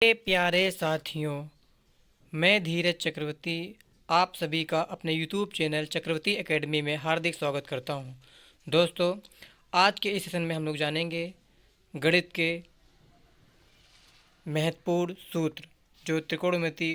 मेरे प्यारे साथियों, मैं धीरज चक्रवर्ती आप सभी का अपने YouTube चैनल चक्रवर्ती एकेडमी में हार्दिक स्वागत करता हूं। दोस्तों, आज के इस सेशन में हम लोग जानेंगे गणित के महत्वपूर्ण सूत्र जो त्रिकोणमिति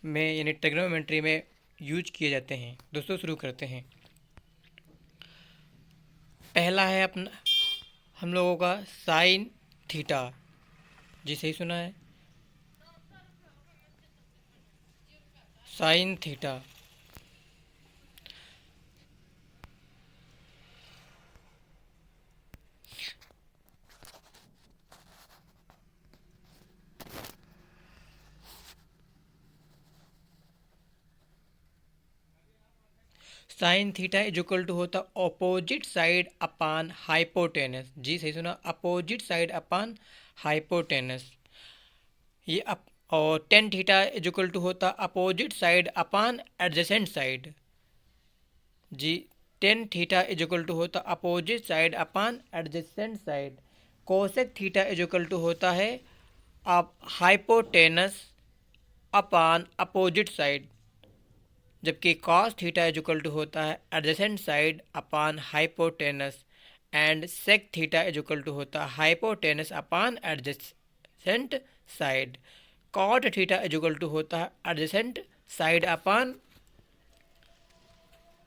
में यानी ट्रिग्नोमेट्री में यूज किए जाते हैं। दोस्तों, शुरू करते हैं। पहला है अपना हम लोगों का साइन थीटा। जी, सही सुना है, sine theta. Sine theta is equal to होता अपोजिट साइड अपान हाइपोटेनस। जी, सही सुना, अपोजिट साइड अपान हाइपोटेनस। ये और tan theta is equal to होता opposite side upon adjacent side. जी, tan theta is equal to होता opposite side upon adjacent side. Cosec theta is equal to होता है अब हाइपोटेनस अपान अपोजिट साइड, जबकि cos theta is equal to होता है adjacent side upon hypotenuse and sec theta is equal to होता है hypotenuse upon adjacent side. Cot theta is equal to होता है adjacent side upon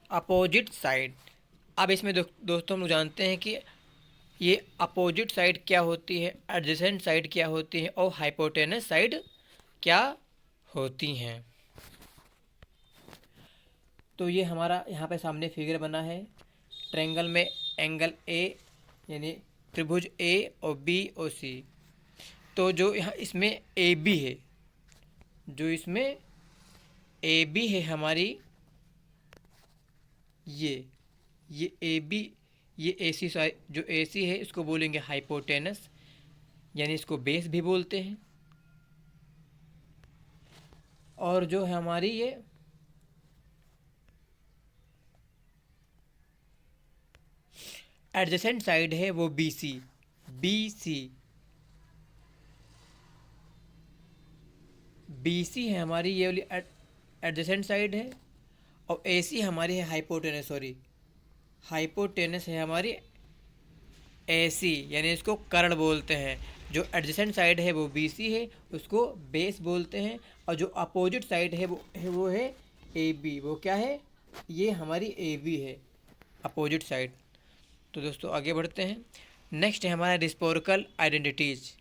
opposite side. अब इसमें दोस्तों हम लोग जानते हैं कि ये अपोजिट साइड क्या होती है, एडजेसेंट साइड क्या होती है और हाइपोटेनस साइड क्या होती हैं। तो ये हमारा यहाँ पे सामने फिगर बना है। ट्रायंगल में एंगल ए यानी त्रिभुज ए और बी और सी। तो जो यहाँ इसमें ए बी है, जो इसमें ए बी है हमारी, ये ए बी, ये ए सी साइड जो ए सी है इसको बोलेंगे हाइपोटेनस, यानी इसको बेस भी बोलते हैं। और जो है हमारी ये एडजेसेंट साइड है वो B C, B C, B C है हमारी ये वाली एडजेसेंट साइड है। और ए सी हमारी है हाइपोटेनस, सॉरी हाइपोटेनस है हमारी ए सी, यानी इसको कर्ण बोलते हैं। जो एडजेसेंट साइड है वो बी सी है, उसको बेस बोलते हैं। और जो अपोजिट साइड है वो है ए बी। वो क्या है, ये हमारी ए बी है, अपोजिट साइड। तो दोस्तों आगे बढ़ते हैं। नेक्स्ट है हमारा रिस्पोर्कल आइडेंटिटीज।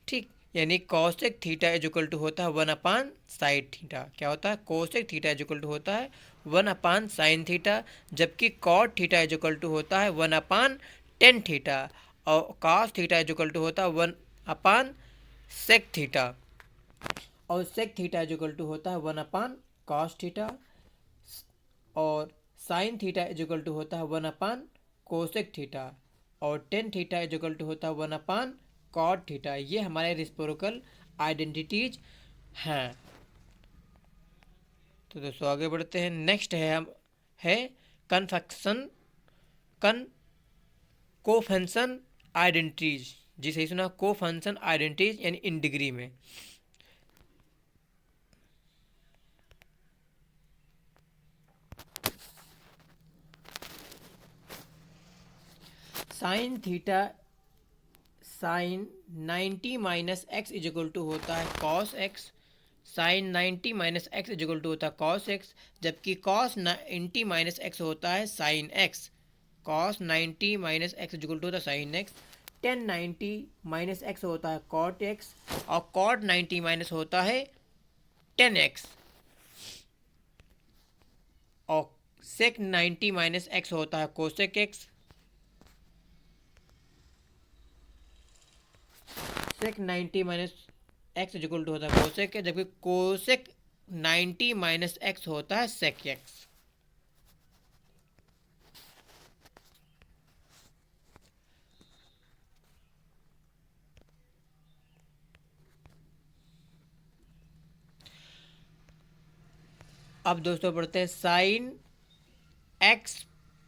ठीक, यानी cosec theta is equal to होता है 1 साइन थीटा। क्या होता है, cosec theta is equal to होता है 1 साइन थीटा, जबकि cot theta is equal to होता है 1/tan थीटा। और cos theta is equal to होता है 1/sec थीटा। और sec theta is equal to होता है 1/cos थीटा। और sine theta is equal to होता है 1/कोसेक थीटा। और tan theta is equal to होता है 1/cot थीटा। ये हमारे रिस्पोर्कल आइडेंटिटीज हैं। तो दोस्तों आगे बढ़ते हैं। नेक्स्ट है कन्फेक्शन कन कोफंक्शन आइडेंटिटीज। जी, सही सुना, कोफंक्शन आइडेंटिटीज यानी इन डिग्री में। Sine theta sine 90 minus X is equal to होता है cos X. Sine 90 minus X is equal to होता है कॉस एक्स, जबकि कॉस 90 माइनस एक्स होता है sine X. Cos 90 minus X is equal to होता है sine X. Tan 90 minus X होता है कॉट एक्स। और कॉट 90 माइनस होता है टेन एक्स। और सेक 90 माइनस एक्स होता है cosec X. Sec 90 minus X is equal to होता है कोसेक, जबकि कोसेक 90 माइनस एक्स होता है सेक एक्स। अब दोस्तों पढ़ते हैं साइन एक्स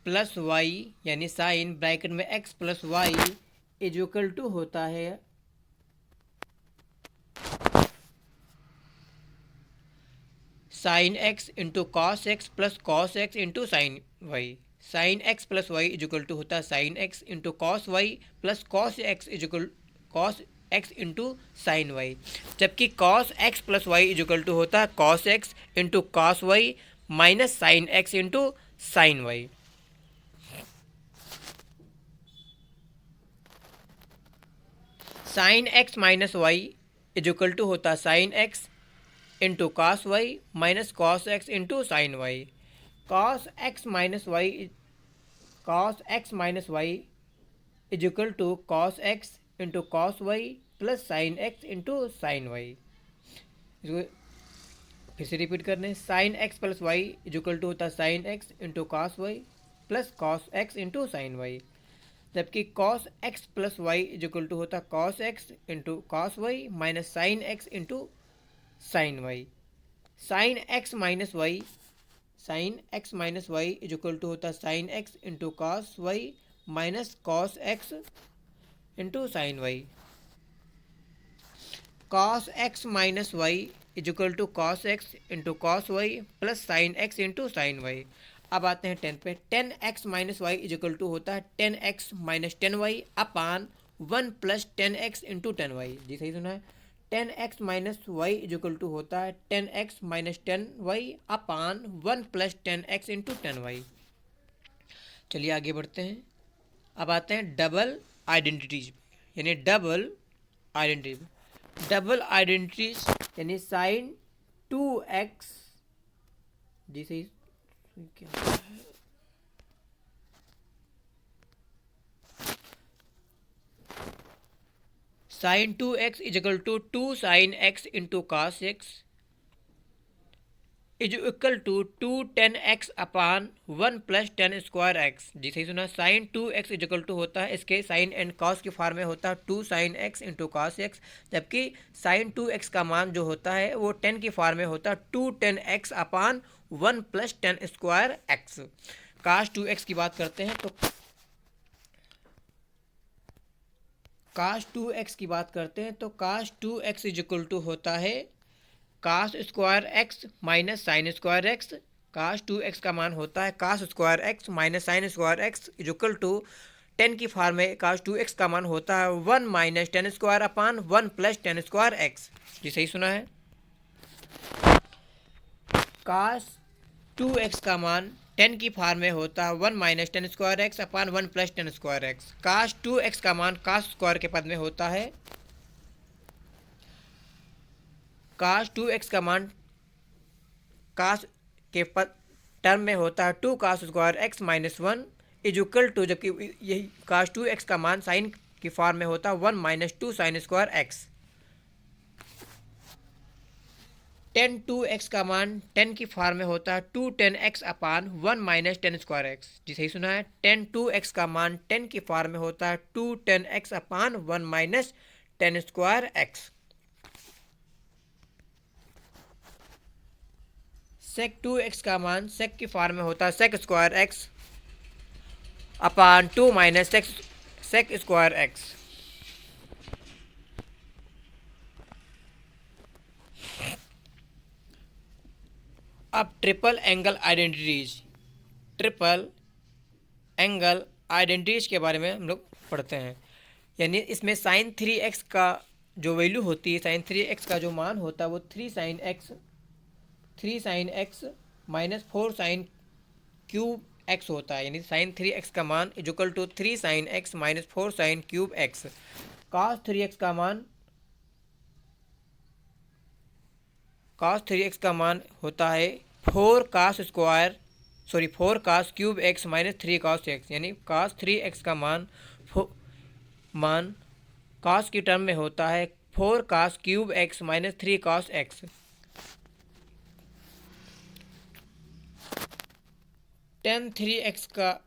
प्लस वाई, यानी साइन ब्रैकेट में x plus y is equal to होता है sine x into cos x plus cos x into sine Y. Sine x plus y is equal to होता है sine x into cos Y plus cos x is equal cos x into sine y, जबकि cos x plus y is equal to होता है cos x into cos Y minus sine x into sine Y. Sine x minus Y is equal to होता है sine x into cos Y minus cos x into sine Y. Cos x minus Y is equal to cos x into cos Y plus sine x into sine y. इसको फिर से repeat करने, sine x plus y is equal to होता है sine x into cos Y plus cos x into sine y, जबकि cos x plus y is equal to होता है cos x into cos Y minus sine x into sine Y. Sine x minus Y is equal to होता है sine x into cos Y minus cos x into sine Y. Cos x minus Y is equal to cos x into cos Y plus sine x into sine Y. अब आते हैं 10 पे। 10x minus Y is equal to होता है 10x minus 10y अपान 1 plus 10x into 10y। जी सही सुना है। 10x minus Y is equal to होता है 10x माइनस 10y अपान 1 प्लस 10x इंटू 10y। चलिए आगे बढ़ते हैं। अब आते हैं डबल आइडेंटिटीज, यानी डबल आइडेंटिटीज यानी साइन 2x। जी सही क्या है? Sine 2x is equal to 2 sine x into cos x is equal to 2 10x upon 1 plus 10 square x. जी सही सुना। साइन 2x इजिकल टू होता है, इसके साइन एंड कॉस के फॉर्म में होता है 2 sine x into cos x, जबकि साइन 2x का मान जो होता है वो 10 के फॉर्म में होता है 2 10x upon 1 plus 10 square x. काश 2x की बात करते हैं तो काश 2x इज इक्वल टू होता है cos square x minus sine square x. Cos 2x का मान होता है cos square x minus sine square x is equal to 10 की फॉर्म में कास 2x का मान होता है 1 minus 10 square upon 1 plus 10 square x. जी सही सुना है। कास 2x का मान 10 की फॉर्म में होता है 1 minus 10 square x upon 1 plus 10 square x. Cos 2x का मान कास स्क्वायर के पद में होता है कास 2x का मान कास के पद टर्म में होता है 2 cos square x minus 1 is equal to, जबकि यही कास 2x का मान साइन की फॉर्म में होता है 1 minus 2 sign square x. 10 2x का मान 10 की फॉर्म में होता है 2 10x upon 1 minus 10 square x. जी सही सुना है। 10 2x का मान 10 की फॉर्म में होता है 2 10x upon 1 minus 10 square x. सेक 2x का मान सेक की फॉर्म में होता है सेक स्क्वायर एक्स अपान 2 माइनस सेक स्क्वायर एक्स। अब ट्रिपल एंगल आइडेंटिटीज के बारे में हम लोग पढ़ते हैं। यानी इसमें साइन 3x का जो वैल्यू होती है, साइन 3x का जो मान होता है वो 3 sine x minus 4 sine cube X होता है। यानी साइन 3x का मान equal to 3 sine x minus 4 sine cube X. Cos 3x का मान होता है 4 cos cube x minus 3 cos X. यानी कास 3x का मान कास की टर्म में होता है 4 cos cube x minus 3 cos x. Tan 3x का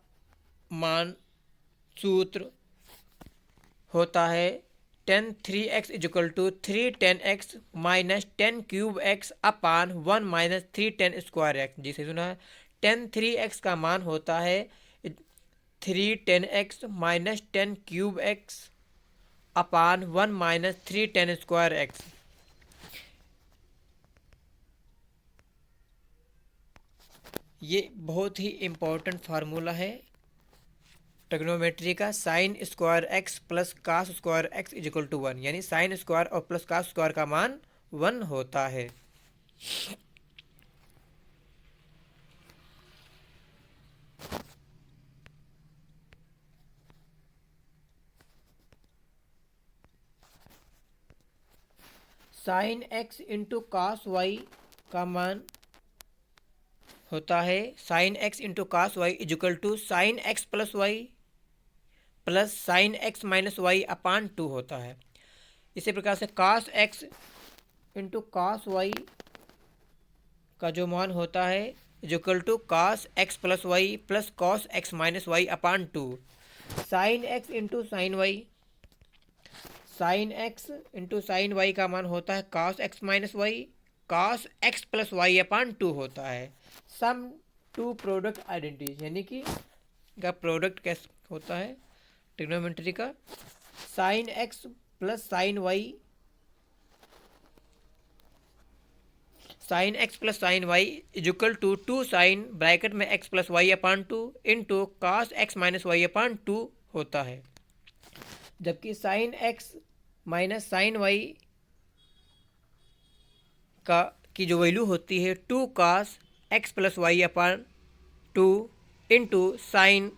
मान सूत्र होता है 10 3x is equal to 3 10x minus 10 cube x upon 1 minus 3 10 square x. जी सही सुना है। 10 3x का मान होता है 3 10x minus 10 cube x upon 1 minus 3 10 square X. ये बहुत ही इम्पोर्टेंट फार्मूला है ट्रिग्नोमेट्री का, sine square X plus cos square x is equal to 1, यानी साइन स्क्वायर और प्लस कास स्क्वायर का मान 1 होता है। Sine x into cos Y का मान होता है sine x into cos Y is equal to sine x plus Y plus sine x minus y upon 2 होता है। इसी प्रकार से cos x into cos Y का जो मान होता है is equal to cos x plus Y plus cos x minus y upon 2। Sine x into sine Y, sine x into sine y का मान होता है cos x minus y, cos x plus y upon 2 होता है। सम to product identity, यानी कि का product कैसे होता है ट्रिग्नोमेट्री का, sine x plus sine Y, sine x plus sine y is equal to 2 sine bracket में x plus y upon 2 into cos x minus y upon 2 होता है। जबकि sine x minus sine y का की जो value होती है 2 cos x plus y upon 2 into sine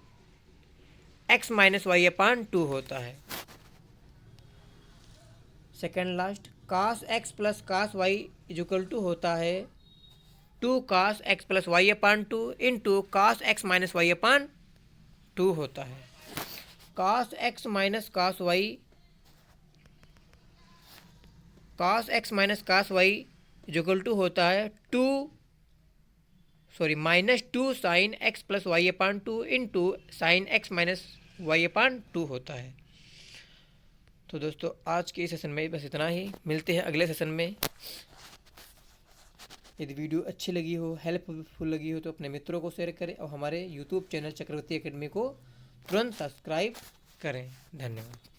x minus y upon 2 होता है। Second last, cos x plus cos Y is equal to होता है 2 cos x plus y upon 2 into cos x minus y upon 2 होता है। Cos x minus cos y, cos x minus cos Y is equal to होता है minus 2 sine x plus y upon 2 into sine x minus y upon 2 होता है। तो दोस्तों आज के इस सेशन में बस इतना ही, मिलते हैं अगले सेशन में। यदि वीडियो अच्छी लगी हो, हेल्पफुल लगी हो तो अपने मित्रों को शेयर करें और हमारे यूट्यूब चैनल चक्रवर्ती एकेडमी को तुरंत सब्सक्राइब करें। धन्यवाद।